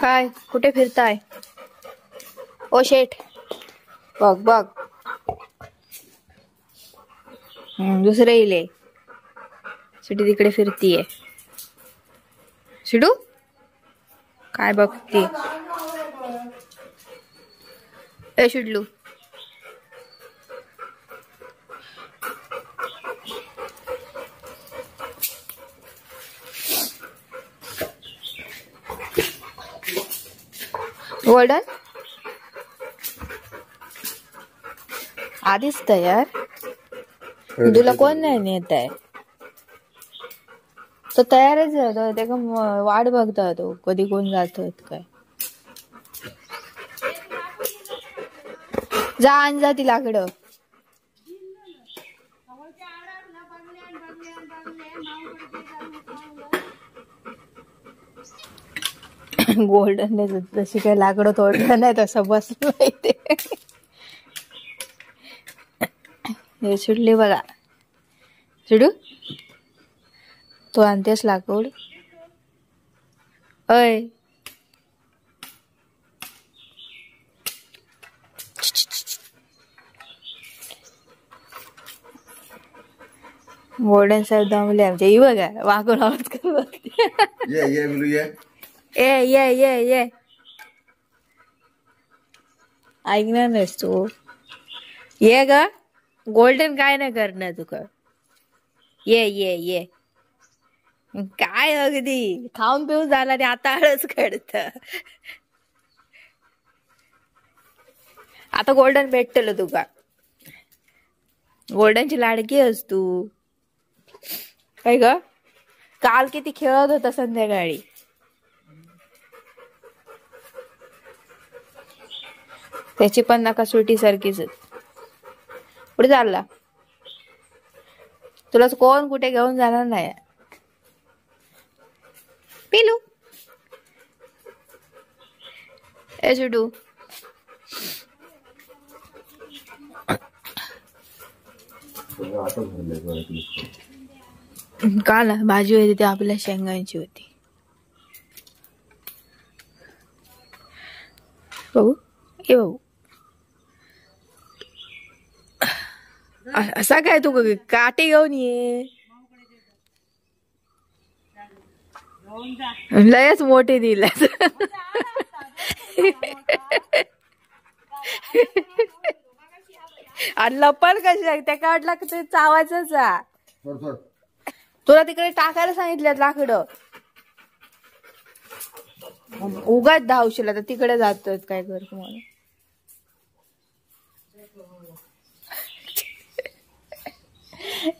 काय कुठे फिरताय? ओ शेठ, बघ बघ. दुसरे इले सिटी तिकडे फिरतीये. शिडू काय बघती? ए शिडलू, गोल्डन आधीच तयार. तुला कोण नाही नेत आहे? तो तयारच राहतो. त्याला वाट बघता तो कधी कोण जातो काय. जा आणि जा ती लाकडं. गोल्डन जशी काही लाकडं तोडलं नाही तसं बसलं माहिती. हे सुटली बघा. सुडू तू आणतेस लाकूड? अय गोल्डन साहेब दमले आमचे. ही बघा वाकून आवाज कर बघते. ये ऐकणार नाहीस तू. ये ग गोल्डन काय नाही करणार तुका. ये काय अगदी खाऊन पिऊन झाला ते आता आळस काढत. आता गोल्डन भेटतल तुका. गोल्डनची लाडकी आहेस तू. काय ग काल किती खेळत होता संध्याकाळी. त्याची पण नका सुटी सारखीच. कुठे चालला? तुला कोण कुठे घेऊन जाणार नाही. पिलू ए सुटू काल भाजी होती ती आपल्या शेंगांची होती. भाऊ ए भाऊ असा काय तू काटे घेऊन ये. लयच मोठे दिलास. आणि लपल कशा त्या काढला ते चावायचंच. तुला तिकडे टाकायला सांगितल्यात लाकडं. उगाच धावशील आता तिकडे जातोय काय कर तुम्हाला.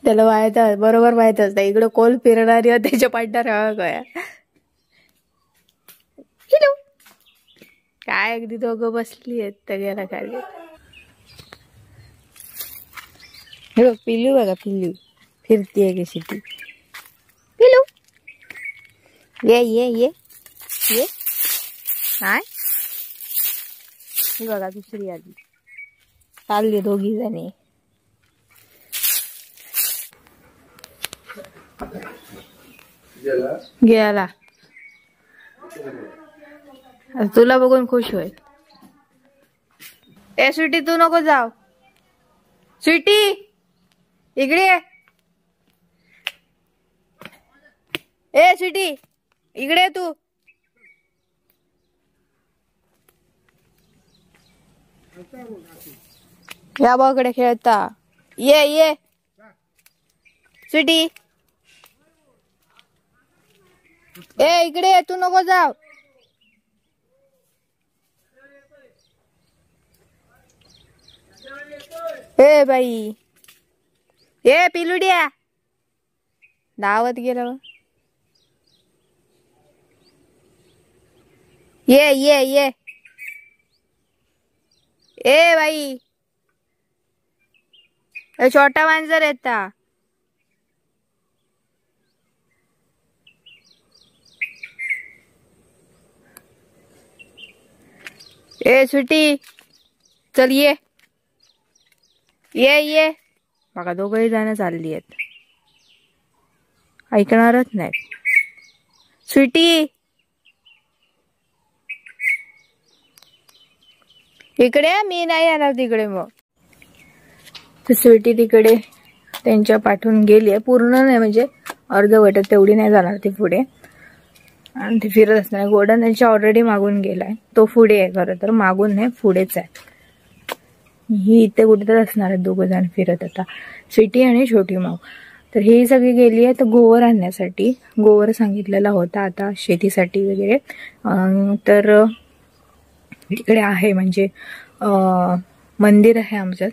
त्याला माहित बरोबर माहित असत इकडं कोल फिरणारी त्याच्या पाड्यात राहा काय. काय अगदी दोघं बसली आहेत तग्याला खाली. हे पिल्लू बघा पिल्लू फिरतीये कशी ती. पिल्लू ये काय ही बघा दुसरी आली. चालली दोघी जणी. गेला तुला बघून खुश होईल. ए स्वीटी तू नको जाव. स्वीटी इकडे ए स्वीटी इकडे तू. या बाकडे खेळता. ये स्वीटी ए इकडे तू नको जाव. ए बाई ए पिलुड्या धावत गेला. ये ए बाई छोटा मांजर येता. ए सुटी चल ये बघा दोघंही जण चालली आहेत. ऐकणारच नाही. स्वीटी इकडे मी नाही येणार तिकडे. मग स्वीटी तिकडे त्यांच्या पाठवून गेली आहे. पूर्ण नाही म्हणजे अर्धवटच, तेवढी नाही जाणार ती पुढे. आणि ती फिरत असणार. गोल्डन त्यांच्या ऑलरेडी मागून गेलाय. तो पुढे आहे खरं तर, मागून नाही पुढेच आहे. ही इथे कुठेतरी असणार आहे दोघ जण फिरत आता, स्वीटी आणि छोटी माऊ. तर ही सगळी गेली आहे तर गोवर आणण्यासाठी. गोवर सांगितलेला होता आता शेतीसाठी वगैरे. तर तिकडे आहे म्हणजे मंदिर आहे आमच्यात,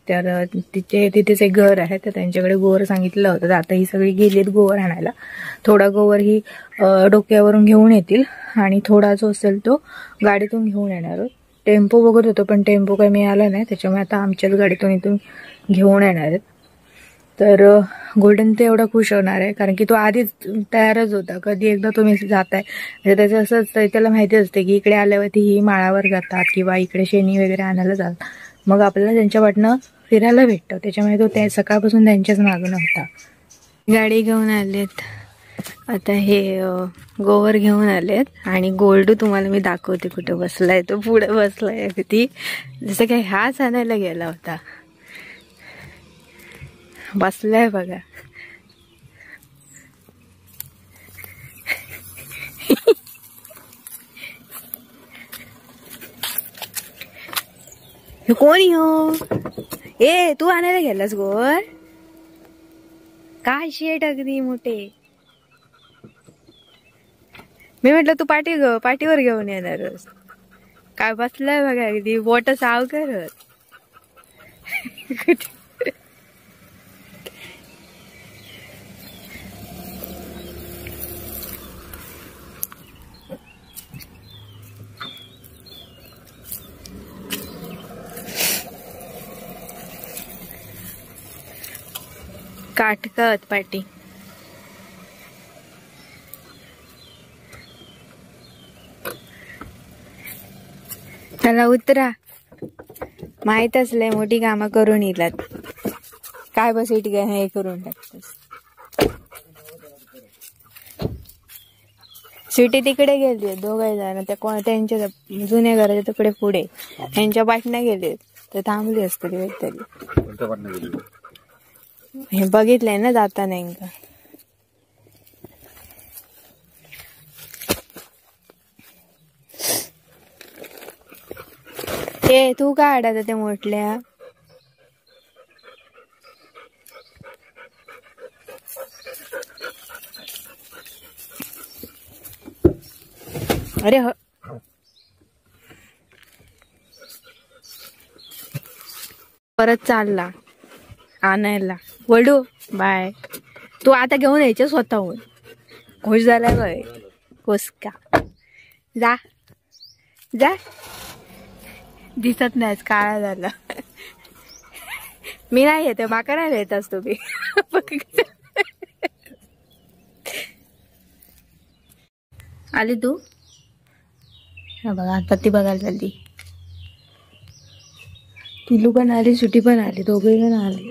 तर तिथेच एक घर आहे, तर त्यांच्याकडे गोवर सांगितलं होतं. तर आता ही सगळी गेलीत गोवर आणायला. थोडा गोवर ही डोक्यावरून घेऊन येतील आणि थोडा जो असेल तो गाडीतून घेऊन येणार. टेम्पो बघत होतो पण टेम्पो काही मिळाला नाही, त्याच्यामुळे आता आमच्याच गाडीतून इथून घेऊन येणार आहेत. तर गोल्डन ते एवढा खुश होणार आहे कारण की तो आधीच तयारच होता. कधी एकदा तुम्ही जाताय म्हणजे त्याचं असं असतं, त्याला माहिती असते की इकडे आल्यावरती ही माळावर जातात किंवा इकडे शेणी वगैरे आणायला जातात, मग आपल्याला त्यांच्या वाटणं फिरायला भेटतं. त्याच्यामुळे तो त्या सकाळपासून त्यांच्याच मागणं होता. गाडी घेऊन आलेत आता, हे गोवर घेऊन आलेत आणि गोल्डू तुम्हाला मी दाखवते कुठे बसलाय. तो पुढे बसलाय अगदी जसं काही हाच आणायला गेला होता. बसलाय बघा. कोणी हो? ए तू आणायला गेलास गोवर? काय शेट अगदी मोठे. मी म्हटलं तू पाठीवर घेऊन येणारच. काय बसलाय बघा अगदी बोट साव करत. काटकत पाटी. त्याला उतरा. माहित असलंय मोठी कामं करून येतात. काय बस हे करून टाकतोस. स्वीटी तिकडे गेली दोघे जण, त्यांच्या जुन्या घराच्या तिकडे पुढे त्यांच्या पाटण्या गेले तर थांबली असते तरी. हे बघितलंय ना जाताना एकदा. ए तू काय अडा ते मोठल्या? अरे परत चालला आणायला. वडू बाय. तू आता घेऊन यायचं स्वतःहून. खुश झालाय बाय कोसका. जा जा. दिसत नाहीस, काळा झाला. मी नाही येते, माका नाही येतस तुम्ही. आली तू? बघा पत्ती बघायला चालली. तिलू पण आली, सुटी पण आली, दोघे जण आले.